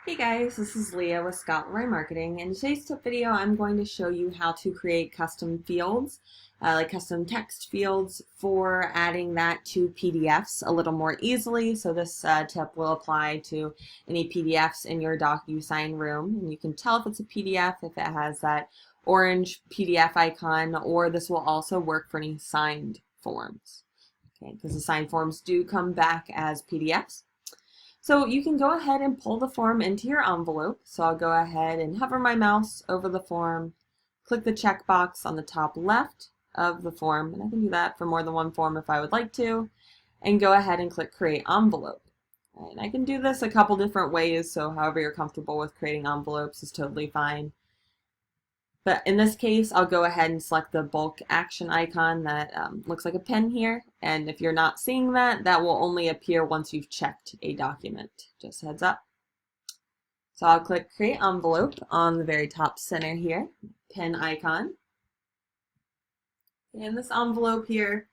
Hey guys, this is Leah with Scott Leroy Marketing. In today's tip video, I'm going to show you how to create custom fields, like custom text fields for adding that to PDFs a little more easily. So this tip will apply to any PDFs in your DocuSign room. And you can tell if it's a PDF if it has that orange PDF icon, or this will also work for any signed forms. Okay, because the signed forms do come back as PDFs. So you can go ahead and pull the form into your envelope. So I'll go ahead and hover my mouse over the form, click the checkbox on the top left of the form, and I can do that for more than one form if I would like to, and go ahead and click Create Envelope. And I can do this a couple different ways, so however you're comfortable with creating envelopes is totally fine. But in this case, I'll go ahead and select the bulk action icon that looks like a pen here. And if you're not seeing that, that will only appear once you've checked a document. Just a heads up. So I'll click Create Envelope on the very top center here, pen icon. And this envelope here,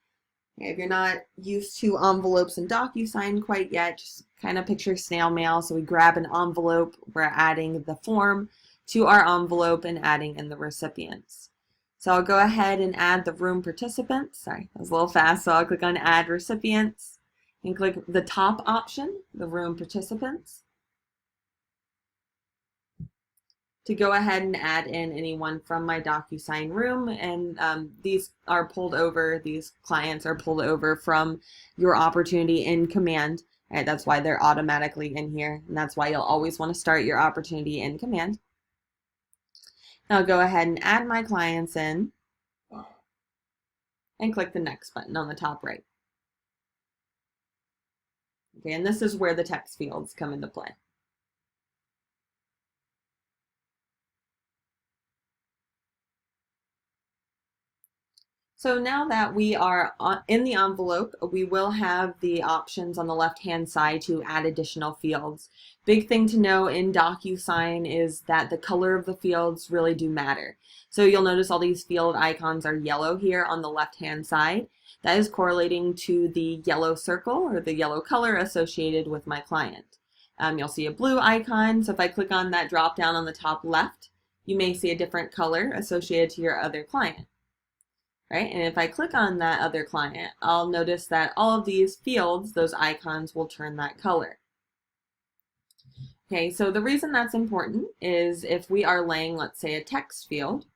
if you're not used to envelopes in DocuSign quite yet, just kind of picture snail mail. So we grab an envelope, we're adding the form to our envelope and adding in the recipients. So I'll go ahead and add the room participants. Sorry, that was a little fast. So I'll click on Add Recipients and click the top option, the room participants, to go ahead and add in anyone from my DocuSign room. And these are pulled over, these clients are pulled over from your opportunity in command. Right, that's why they're automatically in here. And that's why you'll always want to start your opportunity in command. I'll go ahead and add my clients in and click the next button on the top right. Okay, and this is where the text fields come into play. So now that we are in the envelope, we will have the options on the left-hand side to add additional fields. Big thing to know in DocuSign is that the color of the fields really do matter. So you'll notice all these field icons are yellow here on the left-hand side. That is correlating to the yellow circle or the yellow color associated with my client. You'll see a blue icon, so if I click on that drop down on the top left, you may see a different color associated to your other client. Right? And if I click on that other client, I'll notice that all of these fields, those icons, will turn that color. Okay, so the reason that's important is if we are laying, let's say, a text field,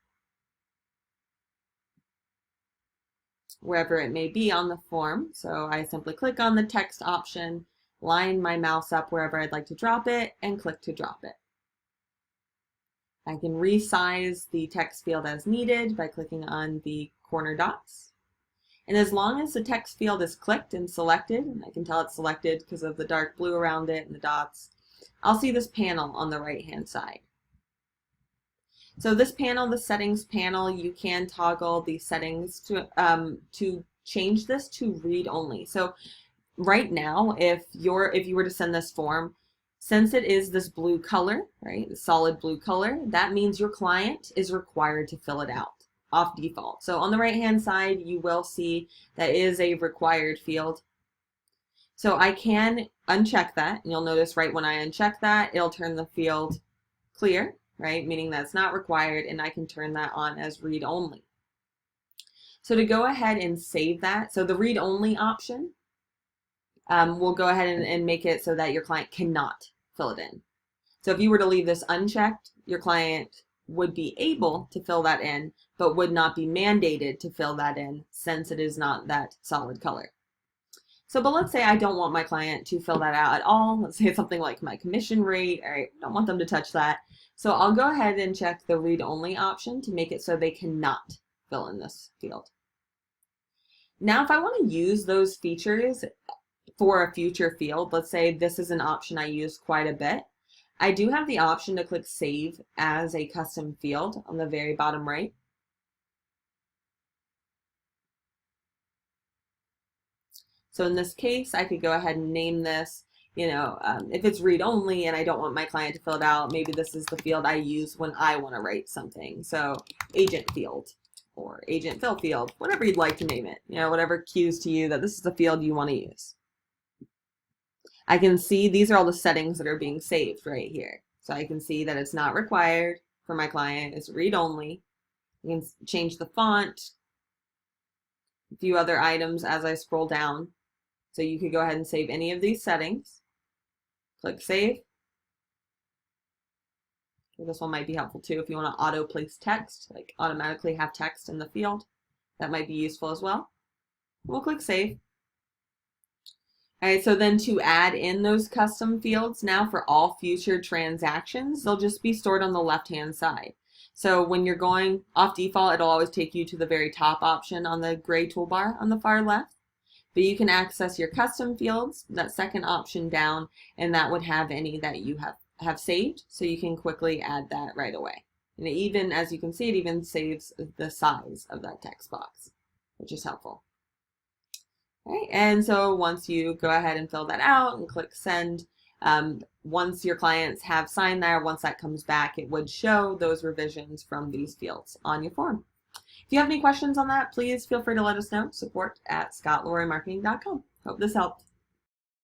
wherever it may be on the form, so I simply click on the text option, line my mouse up wherever I'd like to drop it, and click to drop it. I can resize the text field as needed by clicking on the corner dots. And as long as the text field is clicked and selected, and I can tell it's selected because of the dark blue around it and the dots, I'll see this panel on the right-hand side. So this panel, the settings panel, you can toggle the settings to change this to read only. So right now, if you were to send this form, since it is this blue color, right, the solid blue color, that means your client is required to fill it out off default. So on the right-hand side, you will see that is a required field. So I can uncheck that, and you'll notice right when I uncheck that, it'll turn the field clear, right, meaning that's not required, and I can turn that on as read only. So to go ahead and save that, so the read only option, we'll go ahead and make it so that your client cannot fill it in. So if you were to leave this unchecked, your client would be able to fill that in, but would not be mandated to fill that in since it is not that solid color. So, but let's say I don't want my client to fill that out at all. Let's say it's something like my commission rate. All right, don't want them to touch that. So I'll go ahead and check the read only option to make it so they cannot fill in this field. Now, if I want to use those features for a future field, let's say this is an option I use quite a bit, I do have the option to click Save as a custom field on the very bottom right. So in this case, I could go ahead and name this, if it's read only and I don't want my client to fill it out, maybe this is the field I use when I want to write something. So agent field or agent fill field, whatever you'd like to name it, whatever cues to you that this is the field you want to use. I can see these are all the settings that are being saved right here. So I can see that it's not required for my client, it's read only. You can change the font, a few other items as I scroll down. So you could go ahead and save any of these settings. Click save. Okay, this one might be helpful too if you want to auto place text, like automatically have text in the field. That might be useful as well. We'll click save. All right, so then to add in those custom fields now for all future transactions, they'll just be stored on the left-hand side. So when you're going off default, it'll always take you to the very top option on the gray toolbar on the far left. But you can access your custom fields, that second option down, and that would have any that you have saved, so you can quickly add that right away. And it even, as you can see, it even saves the size of that text box, which is helpful. Right, and so once you go ahead and fill that out and click send, once your clients have signed there, once that comes back, it would show those revisions from these fields on your form. If you have any questions on that, please feel free to let us know. Support@scottloraymarketing.com. Hope this helped.